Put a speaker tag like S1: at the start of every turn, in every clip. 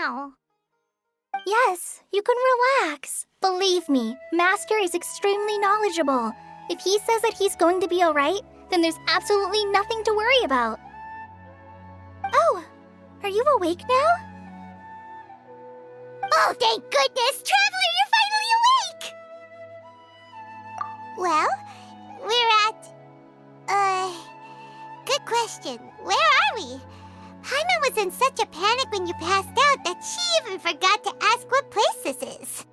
S1: now.
S2: Yes, you can relax. Believe me, Master is extremely knowledgeable. If he says that he's going to be alright, then there's absolutely nothing to worry about. Oh, are you awake now?
S1: Oh, thank goodness! Traveler, you're finally awake! Well, we're at... Good question. Where are we? Paimon was in such a panic when you passed out that she even forgot to ask what place this is.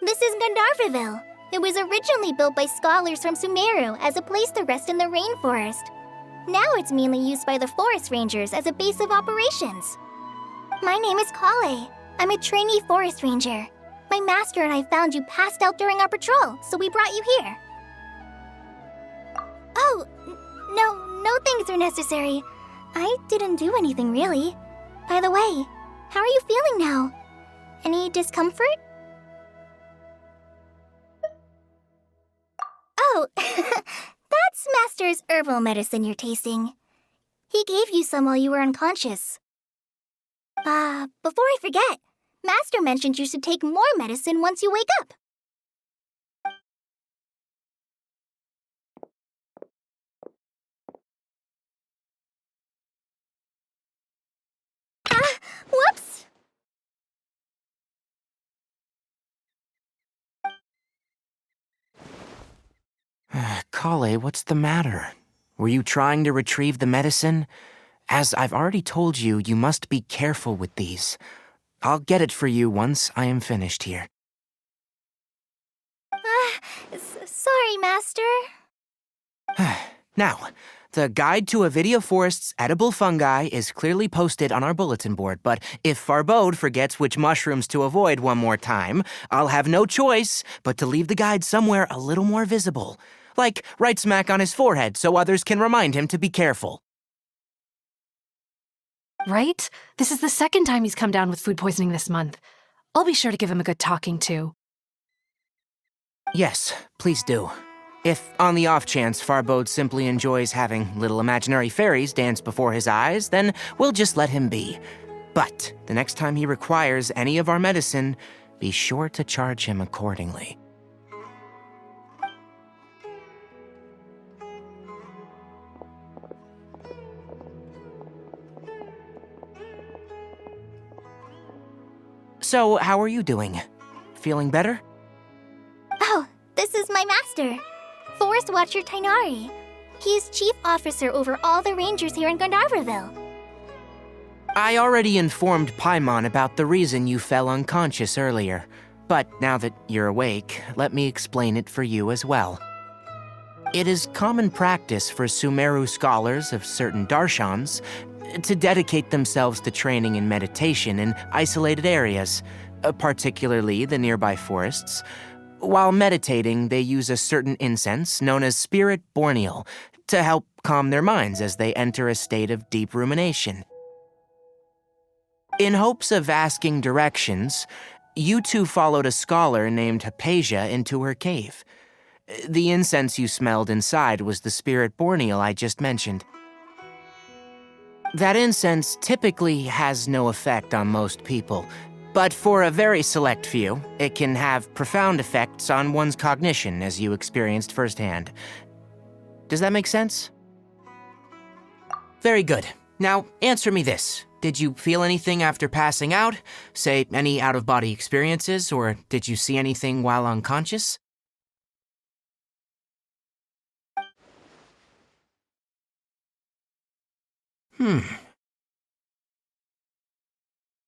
S2: This is Gandharvaville. It was originally built by scholars from Sumeru as a place to rest in the rainforest. Now it's mainly used by the forest rangers as a base of operations. My name is Kale. I'm a trainee forest ranger. My master and I found you passed out during our patrol, so we brought you here. Oh, no things are necessary. I didn't do anything, really. By the way, how are you feeling now? Any discomfort? Oh, that's Master's herbal medicine you're tasting. He gave you some while you were unconscious. Before I forget, Master mentioned you should take more medicine once you wake up. Whoops!
S3: Kale, what's the matter? Were you trying to retrieve the medicine? As I've already told you, you must be careful with these. I'll get it for you once I am finished here.
S2: Sorry, Master.
S3: Now, the Guide to Avidia Forest's edible fungi is clearly posted on our bulletin board, but if Farbode forgets which mushrooms to avoid one more time, I'll have no choice but to leave the guide somewhere a little more visible. Like right smack on his forehead so others can remind him to be careful.
S4: Right? This is the second time he's come down with food poisoning this month. I'll be sure to give him a good talking to.
S3: Yes, please do. If, on the off chance, Farbode simply enjoys having little imaginary fairies dance before his eyes, then we'll just let him be. But the next time he requires any of our medicine, be sure to charge him accordingly. So, how are you doing? Feeling better?
S2: Oh, this is my master, Forest Watcher Tainari. He is chief officer over all the rangers here in Gandharvaville.
S3: I already informed Paimon about the reason you fell unconscious earlier. But now that you're awake, let me explain it for you as well. It is common practice for Sumeru scholars of certain darshans to dedicate themselves to training in meditation in isolated areas, particularly the nearby forests. While meditating, they use a certain incense known as Spirit Borneal to help calm their minds as they enter a state of deep rumination. In hopes of asking directions, you two followed a scholar named Hypatia into her cave. The incense you smelled inside was the Spirit Borneal I just mentioned. That incense typically has no effect on most people, but for a very select few, it can have profound effects on one's cognition, as you experienced firsthand. Does that make sense? Very good. Now, answer me this. Did you feel anything after passing out? Say, any out-of-body experiences, or did you see anything while unconscious?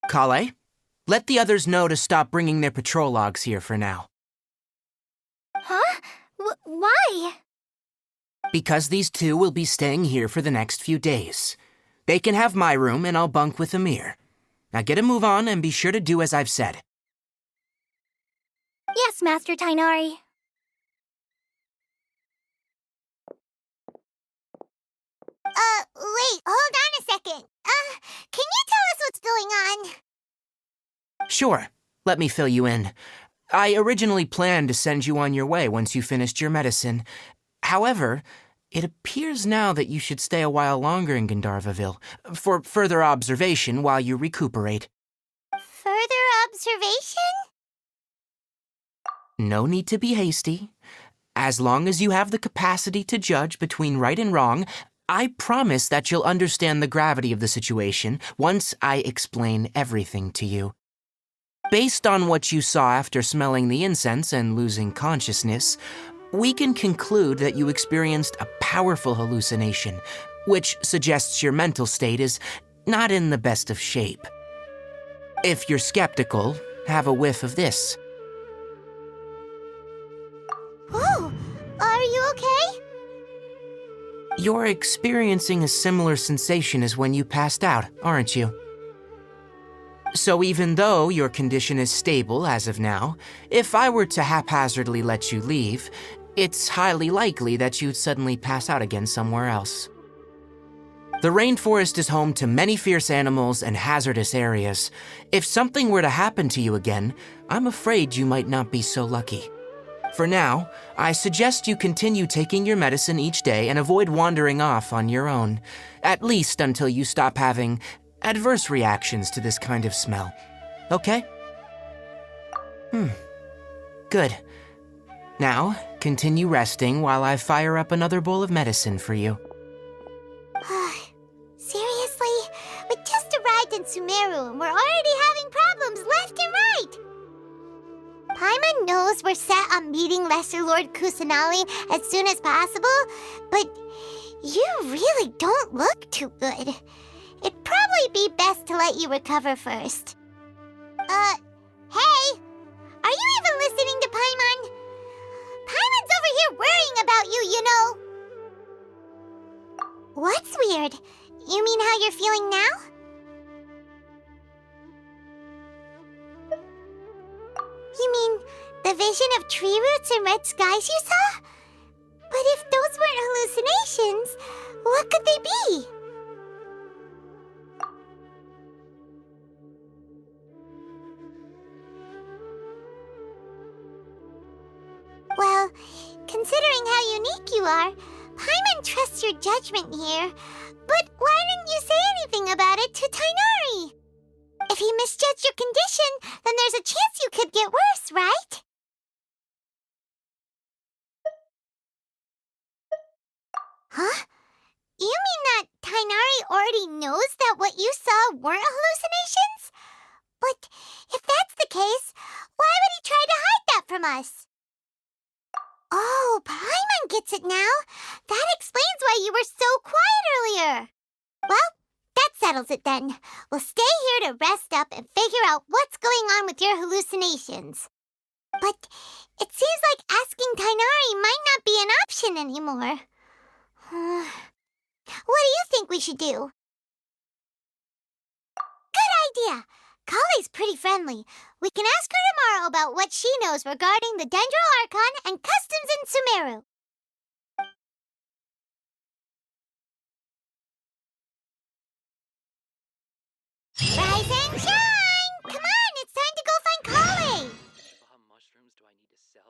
S3: Kale, let the others know to stop bringing their patrol logs here for now.
S2: Huh? Why?
S3: Because these two will be staying here for the next few days. They can have my room and I'll bunk with Amir. Now get a move on and be sure to do as I've said.
S2: Yes, Master Tainari.
S1: Wait, hold on a second. Can you tell us what's going on?
S3: Sure, let me fill you in. I originally planned to send you on your way once you finished your medicine. However, it appears now that you should stay a while longer in Gandharvaville, for further observation while you recuperate.
S1: observation?
S3: No need to be hasty. As long as you have the capacity to judge between right and wrong, I promise that you'll understand the gravity of the situation once I explain everything to you. Based on what you saw after smelling the incense and losing consciousness, we can conclude that you experienced a powerful hallucination, which suggests your mental state is not in the best of shape. If you're skeptical, have a whiff of this.
S1: Oh, are you okay?
S3: You're experiencing a similar sensation as when you passed out, aren't you? So even though your condition is stable as of now, if I were to haphazardly let you leave, it's highly likely that you'd suddenly pass out again somewhere else. The rainforest is home to many fierce animals and hazardous areas. If something were to happen to you again, I'm afraid you might not be so lucky. For now, I suggest you continue taking your medicine each day and avoid wandering off on your own, at least until you stop having adverse reactions to this kind of smell. Okay? Good. Now, continue resting while I fire up another bowl of medicine for you.
S1: Seriously? We just arrived in Sumeru and we're already having problems left and right! Paimon knows we're set on meeting Lesser Lord Kusanali as soon as possible, but you really don't look too good. It'd probably be best to let you recover first. Hey! Are you even listening to Paimon? Paimon's over here worrying about you, you know! What's weird? You mean how you're feeling now? You mean the vision of tree roots and red skies you saw? But if those weren't hallucinations, what could they be? Well, considering how unique you are, Paimon trusts your judgment here. But why didn't you say anything about it to Tainari? If he misjudged your condition, then there's a chance you could get worse, right? Huh? You mean that Tainari already knows that what you saw weren't hallucinations? But if that's the case, why would he try to hide that from us? Oh, Paimon gets it now. That explains why you were so quiet earlier. Well, that settles it then. We'll stay here to rest up and figure out what's going on with your hallucinations. But it seems like asking Tainari might not be an option anymore. What do you think we should do? Good idea. Kale's pretty friendly. We can ask her tomorrow about what she knows regarding the Dendro Archon and customs in Sumeru. Rise and shine! Come on, it's time to go find Kale!
S3: Mushrooms do I need to sell?